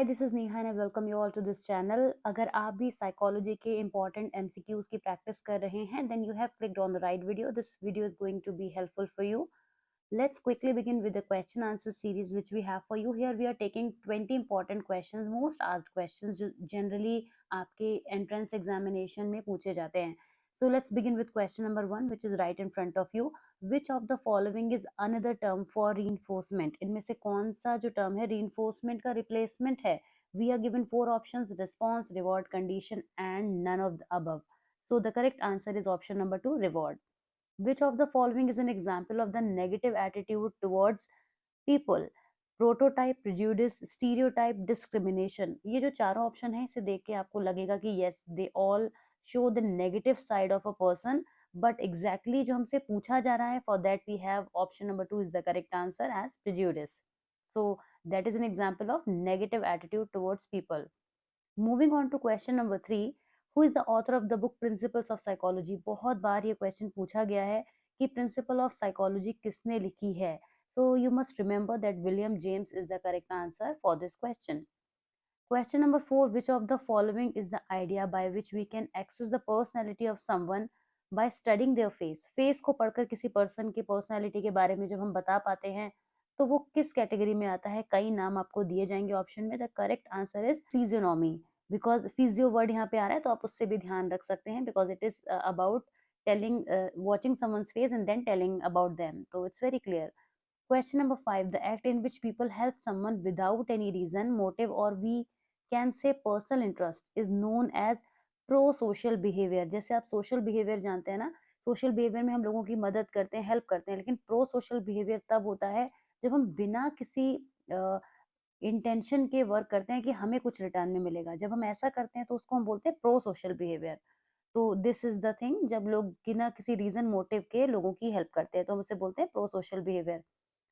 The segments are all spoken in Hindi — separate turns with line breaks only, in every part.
Hi this is Neha and I welcome you all to this channel. अगर आप भी साइकोलॉजी के इंपॉर्टेंट एमसीक्यूज की प्रैक्टिस कर रहे हैं then you have clicked on the right video. This video is going to be helpful for you. Let's quickly begin with the question answer series which we have for you. Here we are taking 20 important questions, most asked questions जो generally आपके entrance examination में पूछे जाते हैं. So let's begin with question number 1 which is right in front of you. Which of the following is another term for reinforcement? इनमें से कौन सा जो term है reinforcement का replacement है? We are given 4 options: response, reward, condition and none of the above. So the correct answer is option number 2, reward. Which of the following is an example of the negative attitude towards people? Prototype, prejudice, stereotype, discrimination. ये जो चारों ऑप्शन है इसे देख के आपको लगेगा कि yes they all show the negative side of a person, but exactly जो हमसे पूछा जा रहा है for that we have option number 2 is the correct answer as prejudice. So that is an example of negative attitude towards people. Moving on to question number 3, who is the author of the book principles of psychology? बहुत बार ये क्वेश्चन पूछा गया है कि प्रिंसिपल ऑफ साइकोलॉजी किसने लिखी है. So you must remember that William James is the correct answer for this question. Question number 4, which of the following is the idea by which we can access the personality of someone by studying their face? Face को पढ़कर किसी पर्सन की पर्सनालिटी के बारे में जब हम बता पाते हैं तो वो किस कैटेगरी में आता है? कई नाम आपको दिए जाएंगे ऑप्शन में. The correct answer is physiognomy. Because physio word यहाँ पे आ रहा है तो आप उससे भी ध्यान रख सकते हैं because it is about telling watching someone's face and then telling about them, so it's very clear. Question number 5, the act in which people help someone without any reason, motive or we can say personal interest is known as pro-social behavior. जैसे आप social behavior जानते हैं ना, social behavior में हम लोगों की मदद करते हैं, help करते हैं, लेकिन pro-social behavior तब होता है जब हम बिना किसी इंटेंशन के वर्क करते हैं कि हमें कुछ रिटर्न में मिलेगा. जब हम ऐसा करते हैं तो उसको हम बोलते हैं pro-social behavior. तो दिस इज द थिंग, जब लोग बिना किसी रीजन मोटिव के लोगों की हेल्प करते हैं तो हम उसे बोलते हैं pro social behaviour.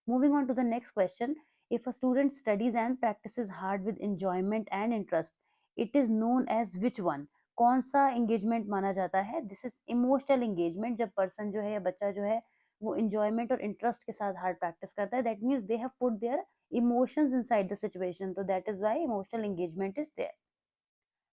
Moving on to the next question, if a student studies and practises hard with enjoyment and interest it is known as which one? कौन सा एंगेजमेंट माना जाता है? This is emotional engagement. जब पर्सन जो है या बच्चा जो है वो इंजॉयमेंट और इंटरेस्ट के साथ हार्ड प्रैक्टिस करता है, that means they have put their emotions inside the situation, तो that is why emotional engagement is there.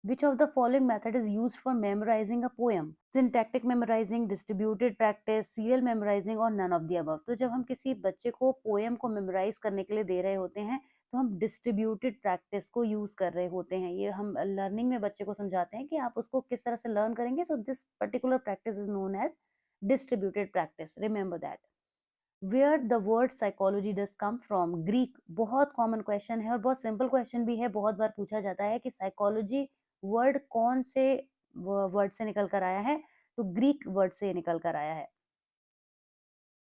Which of the following method is used for memorizing a poem? Syntactic memorizing, distributed practice, serial memorizing और none of the above. तो जब हम किसी बच्चे को पोएम को मेमोराइज करने के लिए दे रहे होते हैं तो हम डिस्ट्रीब्यूटेड प्रैक्टिस को यूज कर रहे होते हैं. ये हम लर्निंग में बच्चे को समझाते हैं कि आप उसको किस तरह से लर्न करेंगे. So this particular practice is known as distributed practice. Remember that. Where the word psychology does come from? Greek. बहुत कॉमन क्वेश्चन है और बहुत सिंपल क्वेश्चन भी है. बहुत बार पूछा जाता है कि साइकोलॉजी वर्ड कौन से वर्ड से निकल कर आया है, तो ग्रीक वर्ड से निकल कर आया है.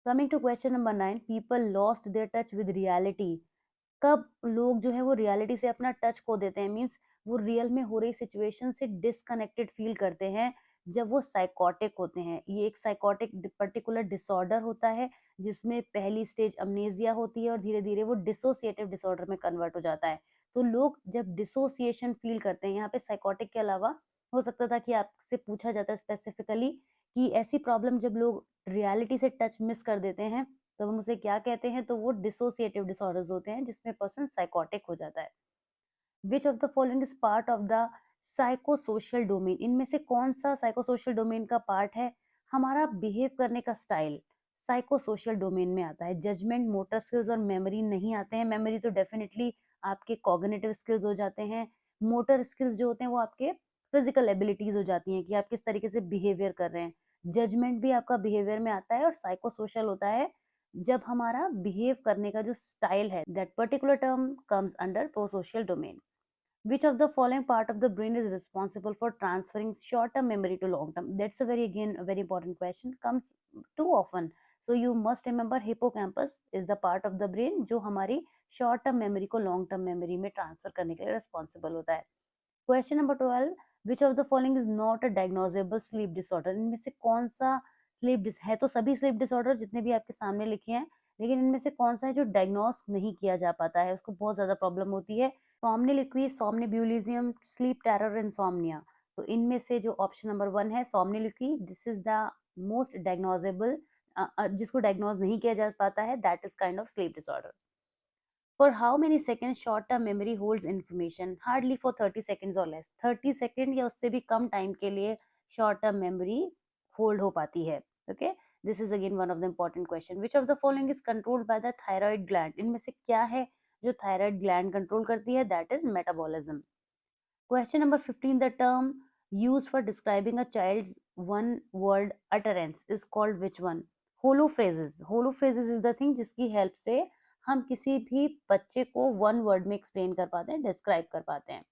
Coming to question number 9, people lost their touch with reality. कब लोग जो है वो रियलिटी से अपना टच खो देते हैं? मीन्स वो रियल में हो रही सिचुएशन से डिसकनेक्टेड फील करते हैं जब वो साइकोटिक होते हैं. ये एक साइकोटिक पर्टिकुलर डिसऑर्डर होता है जिसमें पहली स्टेज अमनेजिया होती है और धीरे धीरे वो डिसोसिएटिव डिसऑर्डर में कन्वर्ट हो जाता है. तो लोग जब डिसोसिएशन फील करते हैं, यहाँ पे साइकोटिक के अलावा हो सकता था कि आपसे पूछा जाता है स्पेसिफिकली कि ऐसी प्रॉब्लम जब लोग रियलिटी से टच मिस कर देते हैं तो हम उसे क्या कहते हैं? तो वो डिसोसिएटिव डिसऑर्डर्स होते हैं जिसमें पर्सन साइकोटिक हो जाता है. Which of the following is part of the psychosocial domain? इनमें से कौन सा साइकोसोशल डोमेन का पार्ट है? हमारा बिहेव करने का स्टाइल साइकोसोशल डोमेन में आता है. जजमेंट, मोटर स्किल्स और मेमोरी नहीं आते हैं. मेमोरी तो डेफिनेटली आपके कॉग्निटिव स्किल्स हो जाते हैं. मोटर स्किल्स जो होते हैं वो आपके फिजिकल एबिलिटीज हो जाती हैं कि आप किस तरीके से बिहेवियर कर रहे हैं. जजमेंट भी आपका बिहेवियर में आता है और साइकोसोशल होता है जब हमारा बिहेव करने का जो स्टाइल है. That particular term comes under prosocial domain. Which of the following part of the brain is responsible for transferring short-term memory to long-term? That's a very important question. Comes too often. So you must remember hippocampus is the part of the brain जो हमारी short-term memory को long-term memory में transfer करने के लिए responsible होता है. Question number 12. Which of the following is not a diagnosable sleep disorder? इनमें से कौन सा है? तो सभी sleep disorder जितने भी आपके सामने लिखे हैं, लेकिन इनमें से कौन सा है जो डायग्नोस नहीं किया जा पाता है, उसको बहुत ज्यादा प्रॉब्लम होती है? सोमनिलिक्वी, सोमनिब्यूलिज्म, स्लीप टेरर, इंसोम्निया. तो इनमें से जो ऑप्शन नंबर 1 है सोमनिलिक्वी, दिस इज द मोस्ट डायग्नोजेबल, जिसको डायग्नोज नहीं किया जा पाता है, that is kind of sleep disorder. For how many seconds short term memory holds information? Hardly for 30 seconds or less. 30 second या उससे भी कम टाइम के लिए शॉर्ट टर्म मेमोरी होल्ड हो पाती है. Okay, this is again one of the important question. Which of the following is controlled by the thyroid gland? इनमें से क्या है जो थायराइड ग्लैंड कंट्रोल करती है? That is metabolism. Question number 15. The term used for describing a child's one word utterance is called which one? Holo phrases. Holo phrases is the thing जिसकी हेल्प से हम किसी भी बच्चे को वन वर्ड में एक्सप्लेन कर पाते हैं, डिस्क्राइब कर पाते हैं.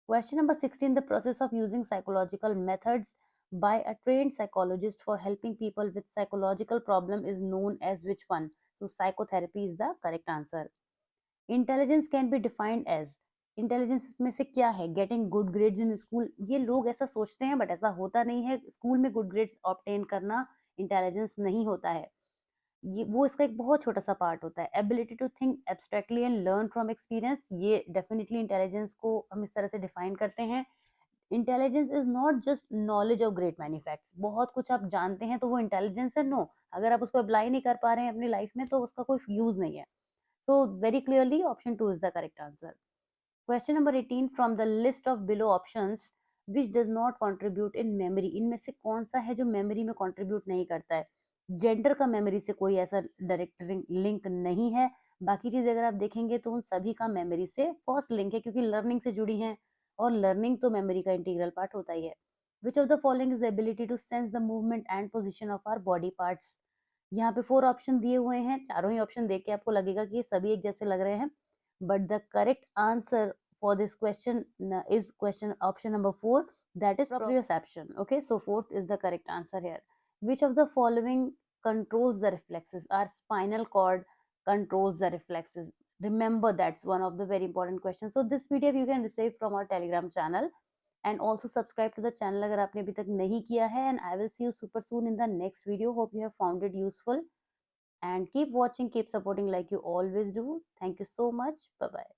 Question number 16. The process of using psychological methods by a trained psychologist for helping people with psychological problem is known as which one? So psychotherapy is the correct answer. Intelligence can be defined as. Intelligence में से क्या है? Getting good grades in school. ये लोग ऐसा सोचते हैं बट ऐसा होता नहीं है. स्कूल में गुड ग्रेड्स ऑब्टेन करना इंटेलिजेंस नहीं होता है. ये वो इसका एक बहुत छोटा सा पार्ट होता है. Ability to think abstractly and learn from experience, ये डेफिनेटली इंटेलिजेंस को हम इस तरह से डिफाइन करते हैं. Intelligence is not just knowledge of great many facts. बहुत कुछ आप जानते हैं तो वो इंटेलिजेंस है? नो. अगर आप उसको अप्लाई नहीं कर पा रहे हैं अपनी लाइफ में तो उसका कोई यूज नहीं है. So very clearly option 2 is the correct answer. Question number 18. From the list of below options, which does not contribute in memory? इनमें से कौन सा है जो मेमोरी में कंट्रीब्यूट नहीं करता है? जेंडर का मेमोरी से कोई ऐसा डायरेक्ट लिंक नहीं है. बाकी चीज़ अगर आप देखेंगे तो उन सभी का मेमोरी से फर्स्ट लिंक है क्योंकि लर्निंग से जुड़ी हैं और लर्निंग तो मेमोरी का इंटीग्रल पार्ट होता ही है. Which of the following is the ability to sense the movement and position of our body parts? यहाँ पे 4 ऑप्शन दिए हुए हैं. चारों ही ऑप्शन देख के आपको लगेगा कि ये सभी एक जैसे लग रहे हैं, but the correct answer for this question is question option number 4, that is proprioception. Okay, so fourth is the correct answer here. Which of the following controls the reflexes? Our spinal cord controls the reflexes. Remember, that's one of the very important questions. So this PDF you can receive from our Telegram channel. And also subscribe to the channel अगर आपने अभी तक नहीं किया है. And I will see you super soon in the next video. Hope you have found it useful. And keep watching, keep supporting like you always do. Thank you so much. Bye bye.